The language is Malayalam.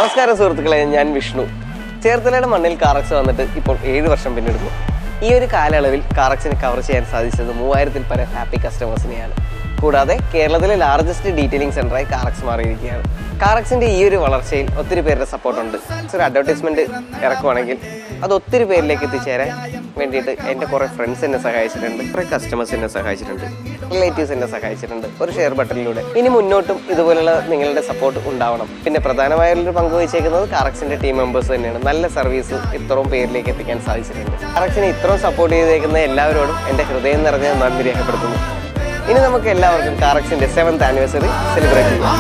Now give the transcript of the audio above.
നമസ്കാരം സുഹൃത്തുക്കളെ, ഞാൻ വിഷ്ണു. ചേർത്തലയുടെ മണ്ണിൽ കാറക്സ് വന്നിട്ട് ഇപ്പോൾ 7 വർഷം പിന്നിടുന്നു. ഈ ഒരു കാലയളവിൽ കാറക്സിന് കവർ ചെയ്യാൻ സാധിച്ചത് 3000-ൽ പരം ഹാപ്പി കസ്റ്റമേഴ്സിനെയാണ്. കൂടാതെ കേരളത്തിലെ ലാർജസ്റ്റ് ഡീറ്റെയിലിംഗ് സെൻ്ററായി കാറക്സ് മാറിയിരിക്കുകയാണ്. കാറക്സിൻ്റെ ഈ ഒരു വളർച്ചയിൽ ഒത്തിരി പേരുടെ സപ്പോർട്ടുണ്ട്. ഒരു അഡ്വർടൈസ്മെൻറ്റ് ഇറക്കുവാണെങ്കിൽ അത് ഒത്തിരി പേരിലേക്ക് എത്തിച്ചേരാൻ വേണ്ടിയിട്ട് എൻ്റെ കുറേ ഫ്രണ്ട്സ് എന്നെ സഹായിച്ചിട്ടുണ്ട്, കുറേ കസ്റ്റമേഴ്സ് എന്നെ സഹായിച്ചിട്ടുണ്ട്, റിലേറ്റീവ്സ് എന്നെ സഹായിച്ചിട്ടുണ്ട് ഒരു ഷെയർ ബട്ടണിലൂടെ. ഇനി മുന്നോട്ടും ഇതുപോലുള്ള നിങ്ങളുടെ സപ്പോർട്ട് ഉണ്ടാവണം. പിന്നെ പ്രധാനമായൊരു പങ്ക് വഹിച്ചേക്കുന്നത് കാറക്സിൻ്റെ ടീം മെമ്പേഴ്സ് തന്നെയാണ്. നല്ല സർവീസ് ഇത്രയും പേരിലേക്ക് എത്തിക്കാൻ സാധിച്ചിട്ടുണ്ട്. കാറക്സിനെ ഇത്രയും സപ്പോർട്ട് ചെയ്തേക്കുന്ന എല്ലാവരോടും എൻ്റെ ഹൃദയം നിറഞ്ഞ നന്ദി രേഖപ്പെടുത്തുന്നു. ഇനി നമുക്ക് എല്ലാവർക്കും കാറക്സിൻ്റെ 7th ആനിവേഴ്സറി സെലിബ്രേറ്റ് ചെയ്യാം.